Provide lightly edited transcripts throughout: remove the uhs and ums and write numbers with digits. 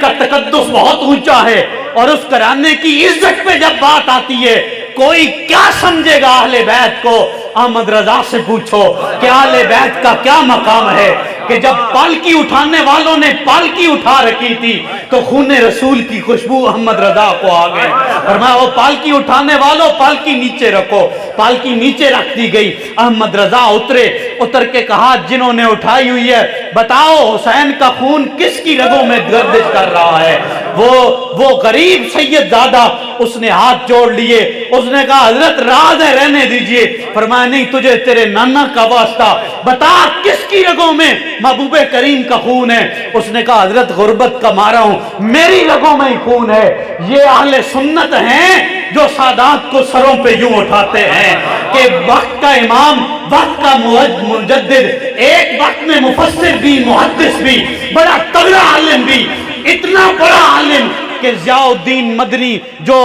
का तकद्दुस बहुत ऊंचा है, और उस घराने की इज्जत पे जब बात आती है, कोई क्या समझेगा अहले बैत को? अहमद रजा से पूछो कि अहले बैत का क्या मकाम है कि जब पालकी उठाने वालों ने पालकी उठा रखी थी तो खूने रसूल की खुशबू अहमद रजा को आ गई। फरमाया वो पालकी उठाने वालों, पालकी नीचे रखो। पालकी नीचे रख दी गई। अहमद रजा उतरे, उतर के कहा जिन्होंने उठाई हुई है बताओ हुसैन का खून किसकी रगों में गर्दिश कर रहा है? वो गरीब सैयद दादा, उसने हाथ जोड़ लिए, उसने कहा हजरत राज है, रहने दीजिए। फरमाया नहीं, तुझे तेरे नाना का वास्ता, बता किसकी रगों में महबूबे करीम का खून है? उसने कहा हजरत गुर्बत का मारा हूं, मेरी रगों में ही खून है। ये अहले सुन्नत हैं जो सादात को सरों पे यूं उठाते हैं कि वक्त का इमाम, वक्त का मुजद्दिद, एक वक्त में मुफस्सिर भी, मुहद्दिस भी, बड़ा तगड़ा आलिम भी, इतना बड़ा आलिम कि ज़ियाउद्दीन मदनी जो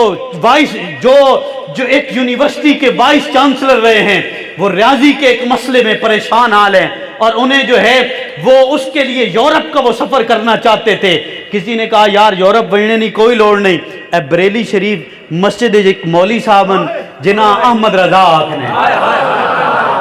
एक यूनिवर्सिटी के वाइस चांसलर रहे हैं, वो रियाजी के एक मसले में परेशान हाल हैं और उन्हें जो है वो उसके लिए यूरोप का वो सफ़र करना चाहते थे। किसी ने कहा यार यूरोप बढ़ने नहीं, कोई लोड़ नहीं, बरेली शरीफ मस्जिद एक मौली साहबन जिना अहमद रजा आखने,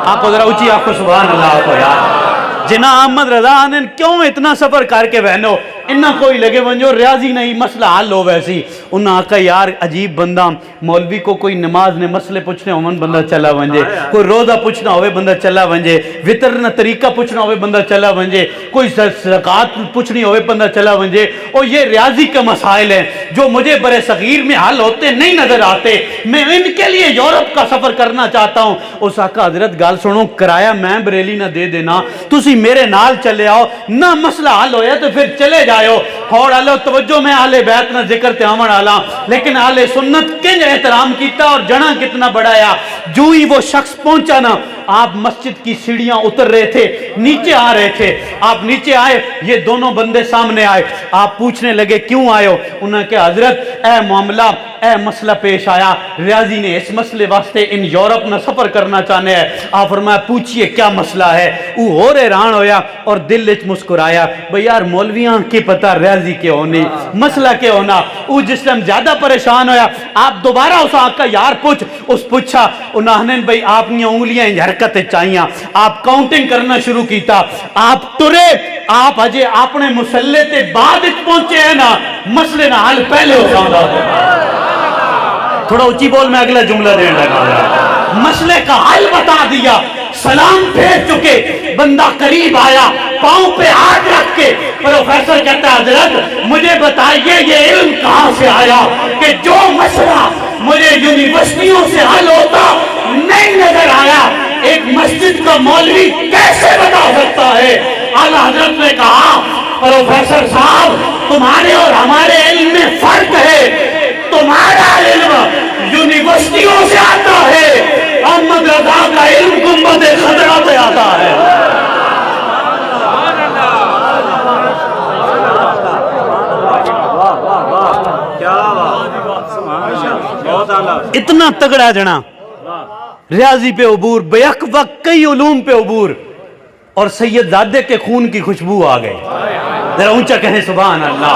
आपको जरा ऊंची आपको सुभान अल्लाह को यार, जिना अहमद रजा ने क्यों इतना सफ़र करके बहनो, इन्ना कोई लगे वंजो रियाजी नहीं मसला हल हो वैसी। उन्हें आका यार अजीब बंदा, मौलवी को कोई नमाज ने मसले पूछने होवन बंदा चला वंजे, कोई रोज़ा पूछना होवे बंदा चला वंजे, वितर न तरीका पूछना होवे बंदा चला वंजे, कोई ज़कात पूछनी होवे बंदा चला वंजे। और ये रियाजी के मसाइल हैं जो मुझे बड़े सगीर में हल होते नहीं नजर आते, मैं इनके लिए यूरोप का सफ़र करना चाहता हूँ। उस आका हजरत गाल सुनो, किराया मैं बरेली ना दे देना, तुसी मेरे नाल चले आओ ना, मसला हल होया तो फिर चले जाओ। और आलो तवज्जो में आले बैत ना जिक्र ते आवन आला, लेकिन आले सुन्नत किंज एहतराम कीता और जना कितना बढ़ाया। जो ही वो शख्स पहुंचा ना, आप मस्जिद की सीढ़ियां उतर रहे थे, नीचे आ रहे थे, आप नीचे आए, ये दोनों बंदे सामने आए, आप पूछने लगे क्यों आए हो? उन्होंने कहा हजरत ए मामला, ए मसला पेश आया, रियाजी ने इस मसले वास्ते इन यूरोप में सफर करना चाहने हैं। आप फरमाया पूछिए क्या मसला है? वो और हैरान होया और दिल विच मुस्कुराया, भाई यार मौलवियां की पता रियाजी के होनी, मसला के होना। वो जिस टाइम ज्यादा परेशान होया, आप दोबारा उस आका यार पूछा, उन्होंने भाई आपनी उंगलियां हरकत चाहिए, आप काउंटिंग करना शुरू किया, आप तुरे, आप अजे अपने मुसल्ले ते बाद पहुंचे है ना, मसले ना हल पहले हो जाता। थोड़ा ऊंची बोल, मैं अगला जुमला देने लगा। मसले का हल बता दिया, सलाम भेज चुके, बंदा करीब आया, पांव पे हाथ रख के प्रोफेसर कहता है हजरत मुझे बताइए ये इल्म कहां से आया कि जो मसला मुझे यूनिवर्सिटियों से हल होता नहीं नजर आया, एक मस्जिद का मौलवी कैसे बता सकता है? आला हजरत ने कहा प्रोफेसर साहब तुम्हारे और हमारे इल्म में फर्क है, तुम्हारा इल्म यूनिवर्सिटियों से आता है, अहमद रजा का इल्म गुंबद खजरा से आता है। इतना तगड़ा जना, रियाजी पे उबूर, बेक वक्त कई उलूम पे उबूर, और सैयदजादे के खून की खुशबू आ गई। जरा ऊंचा कहें सुभान अल्लाह।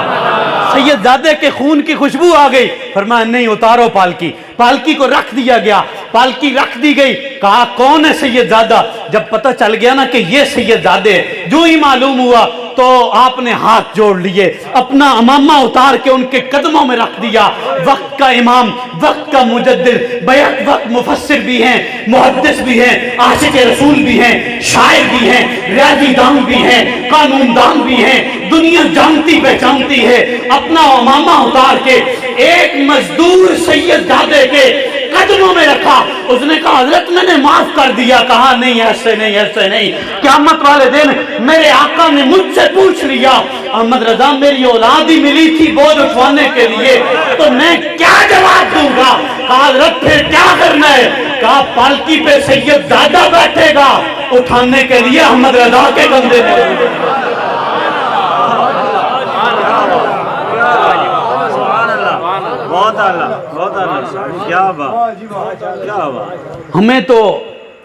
सैयदजादे के खून की खुशबू आ गई। फरमाया नहीं उतारो पालकी। पालकी को रख दिया गया, पालकी रख दी गई। कहा कौन है सैयदजादा? जब पता चल गया ना कि ये सैयदजादे, जो ही मालूम हुआ तो आपने हाथ जोड़ लिए, अपना अमामा उतार के उनके कदमों में रख दिया। वक्त का इमाम, वक्त का मुजद्दिद, बैक वक्त मुफस्सिर भी हैं, मुहद्दिस भी हैं, आशिक रसूल भी हैं, शायर भी हैं, रियाजी दान भी हैं, कानून दान भी हैं, दुनिया जानती पहचानती है। अपना अमामा उतार के एक मजदूर सैयदजादे के कदमों में रखा। उसने कहा हजरत मैंने माफ कर दिया। कहा नहीं ऐसे नहीं, ऐसे नहीं, क़यामत वाले दिन मेरे आका ने मुझसे पूछ लिया अहमद रजा मेरी औलाद ही मिली थी बोझ उठवाने के लिए, तो मैं क्या जवाब दूंगा? कहा हजरत फिर क्या करना है? कहा पालकी पे सैयदजादा बैठेगा उठाने के लिए अहमद रजा के कंधे में।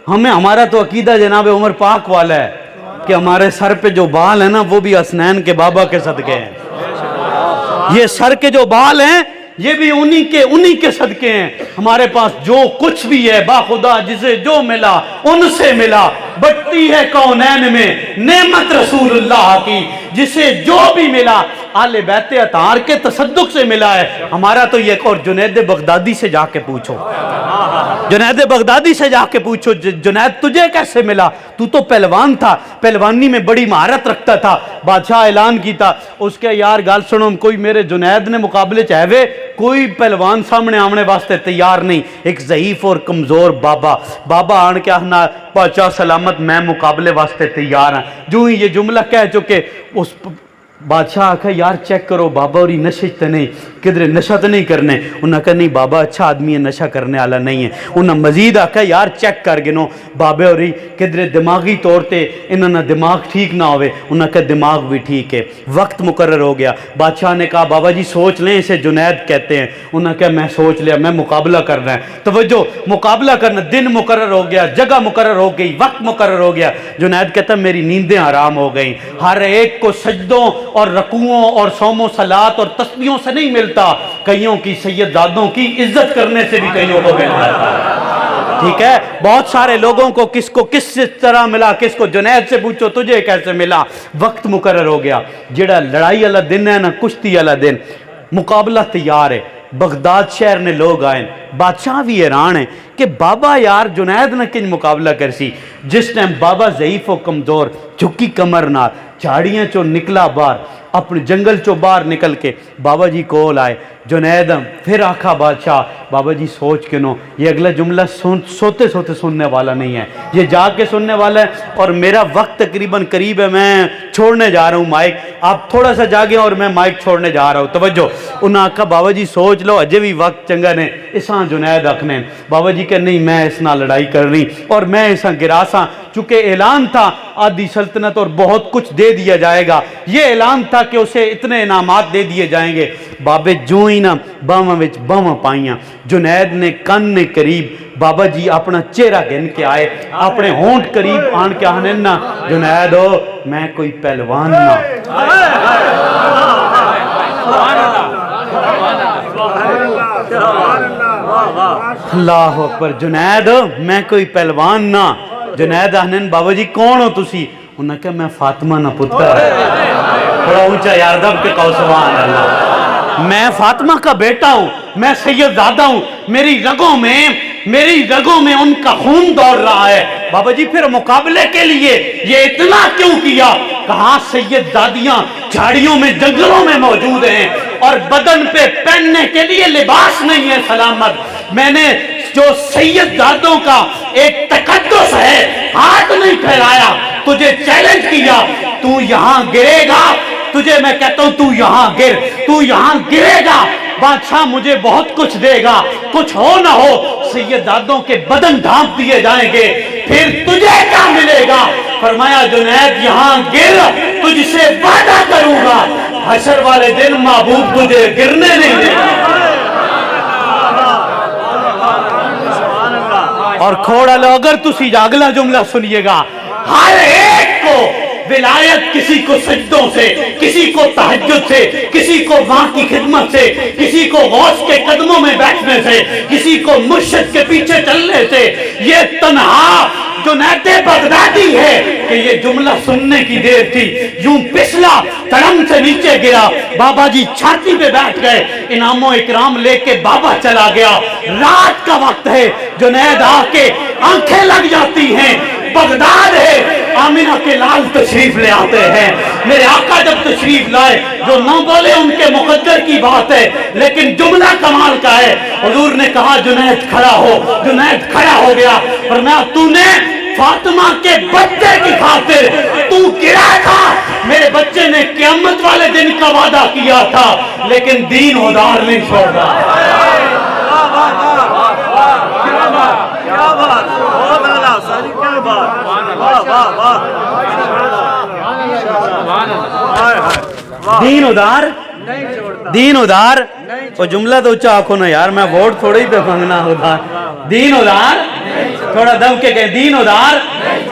हमें हमारा तो अकीदा जनाब उमर पाक वाला है कि हमारे सर पे जो बाल है ना वो भी हसनैन के बाबा के सदके हैं। یہ سر کے جو بال ہیں یہ بھی انہی کے صدقے ہیں. ہمارے پاس جو کچھ بھی ہے باخدا جسے جو ملا ان سے ملا. بٹتی ہے کونین میں نعمت رسول اللہ کی, جسے جو بھی ملا آل بیت اطہار کے تصدق سے ملا ہے. ہمارا تو یہ اور جنید بغدادی سے جا کے پوچھو, جنید بغدادی سے جا کے پوچھو جنید تجھے کیسے ملا؟ تو تو پہلوان تھا, پہلوانی میں بڑی مہارت رکھتا تھا. بادشاہ اعلان کیتا اس کے یار گال سنو, کوئی میرے جنید نے مقابلے چاہے کوئی پہلوان سامنے آمنے واسطے تیار نہیں. ایک ضعیف اور کمزور بابا آن کے آنا بادشاہ سلامت میں مقابلے واسطے تیار ہیں. جو ہی یہ جملہ کہہ چکے اس بادشاہ آکھا یار چیک کرو بابا اور نشے تے نہیں کدھر نشہ تے نہیں کرنے. انہوں نے کہا نہیں بابا اچھا آدمی ہے, نشہ کرنے والا نہیں ہے. انہوں نے مزید آکھا یار چیک کر گنو بابے اور کدھر دماغی طور تے انہوں نے دماغ ٹھیک نہ ہوئے. انہوں نے کہا دماغ بھی ٹھیک ہے. وقت مقرر ہو گیا. بادشاہ نے کہا بابا جی سوچ لیں, اسے جنید کہتے ہیں. انہوں نے کہا میں سوچ لیا, میں مقابلہ کرنا ہے. توجہ, مقابلہ کرنا, دن مقرر ہو گیا, جگہ مقرر ہو گئی, وقت مقرر ہو گیا. جنید کہتا میری نیندیں حرام ہو گئیں. ہر ایک کو سجدوں اور رکوعوں اور صوم و صلات اور تسبیحوں سے نہیں ملتا, کئیوں کی سیدزادوں کی عزت کرنے سے بھی کئیوں کو ملتا ہے. ٹھیک ہے, بہت سارے لوگوں کو کس طرح ملا, کس کو جنید سے پوچھو تجھے کیسے ملا. وقت مقرر ہو گیا. جڑا لڑائی والا دن ہے نا, کشتی والا دن, مقابلہ تیار ہے. بغداد شہر نے لوگ آئے, بادشاہ بھی حیران ہے کہ بابا یار جنید نہ کنج مقابلہ کرسی. جس ٹائم بابا ضعیف و کمزور, جھکی کمر نال, جھاڑیاں چو نکلا باہر, اپنے جنگل چو باہر نکل کے بابا جی کول آئے. جنید پھر آکھا بادشاہ بابا جی سوچ کے نو, یہ اگلا جملہ سوتے سوتے سننے والا نہیں ہے, یہ جا کے سننے والا ہے. اور میرا وقت تقریباً قریب ہے, میں چھوڑنے جا رہا ہوں مائک, آپ تھوڑا سا جاگیں اور میں مائک چھوڑنے جا رہا ہوں. توجہ, انہوں نے آکھا بابا جی سوچ لو, اجے بھی وقت چنگا نے, اساں جنید آکھنے. بابا جی کہ نہیں میں اس نہ لڑائی کرنی اور میں اساں گراساں, چونکہ اعلان تھا آدھی سلطنت اور بہت کچھ دے دیا جائے گا. یہ اعلان تھا کہ اسے اتنے انعامات دے دیے جائیں گے. بابے جو ہی نا باواں وچ باواں پائیاں, جنید نے کن نے قریب بابا جی اپنا چہرہ گن کے آئے, اپنے ہونٹ قریب آن کے آنے نا جنید ہو میں کوئی پہلوان نہ. اللہ اکبر, جنید میں کوئی پہلوان نہ. جنید آہنین بابا جی کون ہو تسی؟ انہوں نے کہا میں فاطمہ نہ پتر ہے. تھوڑا اونچا یار دب کے کہو سبحان اللہ. میں فاطمہ کا بیٹا ہوں, میں سید زادہ ہوں, میری رگوں میں ان کا خون دوڑ رہا ہے. بابا جی پھر مقابلے کے لیے یہ اتنا کیوں کیا؟ کہاں سید زادیاں جھاڑیوں میں جنگلوں میں موجود ہیں اور بدن پہ پہننے کے لیے لباس نہیں ہے سلامت. میں نے جو سید زادوں کا ایک تقدس ہے ہاتھ نہیں پھیلایا, تجھے چیلنج کیا, تو یہاں گرے گا. تجھے میں کہتا ہوں تو یہاں گرے گا. بادشاہ مجھے بہت کچھ دے گا, کچھ ہو نہ ہو سیدادوں کے بدن ڈھانپ دیے جائیں گے, پھر تجھے کیا ملے گا؟ فرمایا جنید یہاں گر, تجھ سے وعدہ کروں گا حشر والے دن محبوب تجھے گرنے نہیں دے گا. اور کھوڑا لو اگر تسی اگلا جملہ سنیے گا, ہر ایک کو ولایت کسی کو سجدوں سے, کسی کو تہجد سے, کسی کو ماں کی خدمت سے, کسی کو غوث کے قدموں میں بیٹھنے سے, کسی کو مرشد کے پیچھے چلنے سے. یہ تنہا جنید بغدادی ہے کہ یہ جملہ سننے کی دیر تھی. یوں پسلا, تڑم سے نیچے گرا, بابا جی چھاتی پہ بیٹھ گئے, انعام و اکرام لے کے بابا چلا گیا. رات کا وقت ہے, جنید آ کے آنکھیں لگ جاتی ہیں, بغداد ہے, آمینہ کے لال تشریف لے آتے ہیں. میرے آقا جب تشریف لائے, جو نہ بولے ان کے مقدر کی بات ہے, لیکن جملہ کمال کا ہے. حضور نے کہا جنید کھڑا ہو. جنید کھڑا ہو گیا. فرمایا تو نے فاطمہ کے بچے کی خاطر تو گرا تھا, میرے بچے نے قیامت والے دن کا وعدہ کیا تھا, لیکن دین ادار نہیں چھوڑا. دین ادار. وہ جملہ تو اچھا آنکھو نا یار, میں ووٹ تھوڑا ہی پہ مانگنا ہوتا. دین ادار, تھوڑا دب کے کہیں دین ادار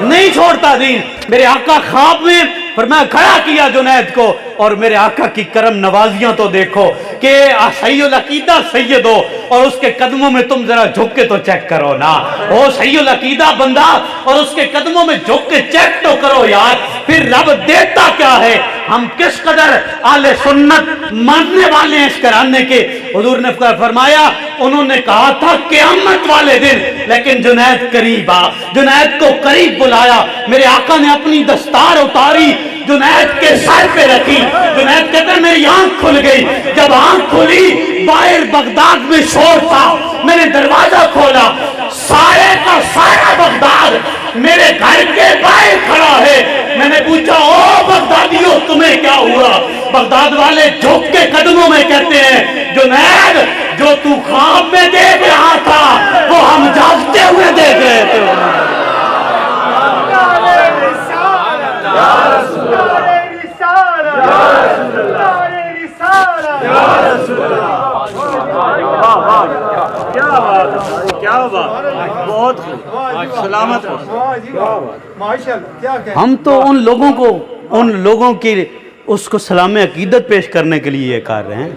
نہیں چھوڑتا. دین میرے آقا خواب میں फरमाया खड़ा किया जुनैद को, और मेरे आका की करम नवाजियां तो देखो कि सैयद अकीदा सैयद हो, और उसके कदमों में तुम जरा झुक के तो चेक करो ना। ओ सैयद अकीदा बंदा, और उसके कदमों में झुक के चेक तो करो यार, फिर रब देता क्या है। हम किस कदर आले सुन्नत मानने वाले हैं इस घराने के। हुजूर ने फरमाया, उन्होंने कहा था क़यामत वाले दिन, लेकिन जुनैद करीब आ, जुनैद को करीब बुलाया। मेरे आका ने अपनी दस्तार उतारी, जुनैद के सर पे रखी। जुनैद कहते हैं मेरी आंख खुल गई। जब आंख खुली, बाहर बगदाद में शोर था। मैंने दरवाजा खोला, सारे का सारा बगदाद मेरे घर के बाहर खड़ा है। मैंने पूछा, ओ बगदादियों तुम्हें क्या हुआ? बगदाद वाले झुक के कदमों में कहते हैं, जुनैद जो तू ख्वाब में देख रहा था वो हम जागते हुए देख रहे थे। क्या बात, बहुत सलामत हम तो उन लोगों की उसको सलाम अकीदत पेश करने के लिए ये कर रहे हैं,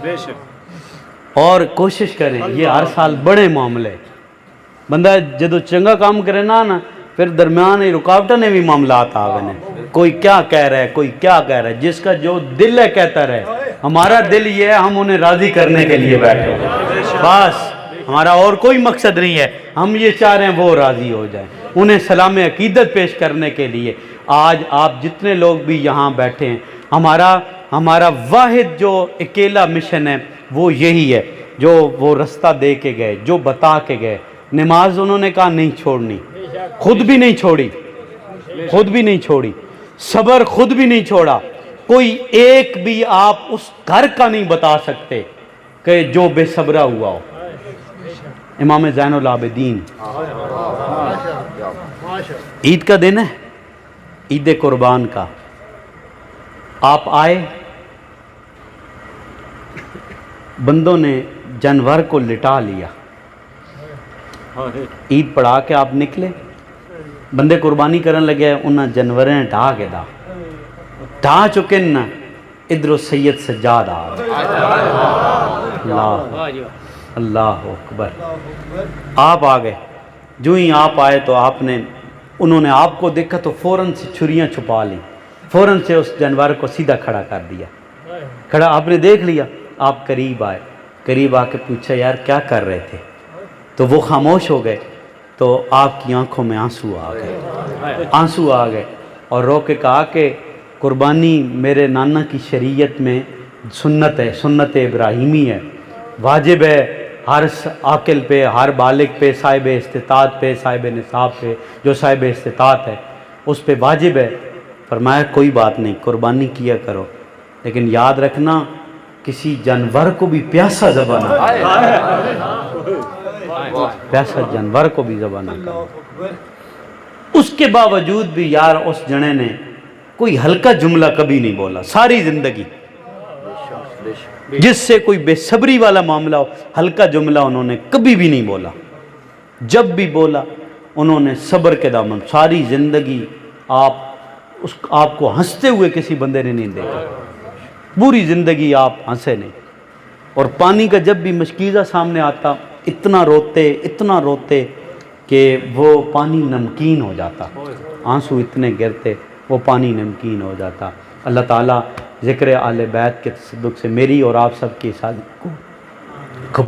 और कोशिश करें ये हर साल बड़े मामले बंदा जदों चंगा काम करे ना फिर दरम्यान रुकावटें ने भी मामलात आ गए हैं। कोई क्या कह रहा है, कोई क्या कह रहा है, जिसका जो दिल है कहता रहे। हमारा दिल ये है, हम उन्हें राजी करने के लिए बैठे हैं बस, हमारा और कोई मकसद नहीं है। हम ये चाह रहे हैं वो राजी हो जाएं, उन्हें सलाम अकीदत पेश करने के लिए। आज आप जितने लोग भी यहाँ बैठे हैं, हमारा वाहिद जो अकेला मिशन है वो यही है, जो वो रास्ता दे के गए, जो बता के गए। नमाज उन्होंने कहा नहीं छोड़नी, खुद भी नहीं छोड़ी, सब्र खुद भी नहीं छोड़ा। कोई एक भी आप उस घर का नहीं बता सकते कि जो बेसब्रा हुआ हो। इमाम ज़ैनुल आबिदीन, ईद का दिन है, ईद कुर्बान का। आप आए, बंदों ने जानवर को लिटा लिया, ईद पढ़ा के आप निकले, बंदे कुर्बानी करन लगे, उन्हें जानवरें ढा के ढा चुके न। इधरों सैयद सज्जाद आ गए, अल्लाह अकबर, आप आ गए। जो ही आप आए तो उन्होंने आपको देखा तो फौरन से छुरियां छुपा ली, फौरन से उस जानवर को सीधा खड़ा कर दिया। खड़ा आपने देख लिया, आप करीब आए, करीब आके पूछा यार क्या कर रहे थे? तो वो खामोश हो गए। तो आपकी आंखों में आंसू आ गए और रो के कहा कि कुर्बानी मेरे नाना की शरीयत में सुन्नत है, सुन्नत इब्राहिमी है, वाजिब है हर आकिल पे, हर बालिग पे, साहिब इस्तिताअत पे, साहिब निसाब पे, जो साहिब इस्तिताअत है उस पे वाजिब है। फरमाया कोई बात नहीं, कुर्बानी किया करो, लेकिन याद रखना किसी जानवर को भी प्यासा ज़बा ना, प्यासा जानवर को भी ज़बा ना करो। उसके बावजूद भी यार उस जने ने कोई हल्का जुमला कभी नहीं बोला सारी जिंदगी। जिससे कोई बेसब्री वाला मामला हो, हल्का जुमला उन्होंने कभी भी नहीं बोला। जब भी बोला उन्होंने सब्र के दामन, सारी जिंदगी आपको हंसते हुए किसी बंदे ने नहीं देखा, पूरी ज़िंदगी आप हंसे नहीं। और पानी का जब भी मशकीज़ा सामने आता इतना रोते कि वो पानी नमकीन हो जाता, आंसू इतने गिरते वो पानी नमकीन हो जाता। अल्लाह ताला ज़िक्र आले बैत के तसद्दुक़ से मेरी और आप सब की शादी को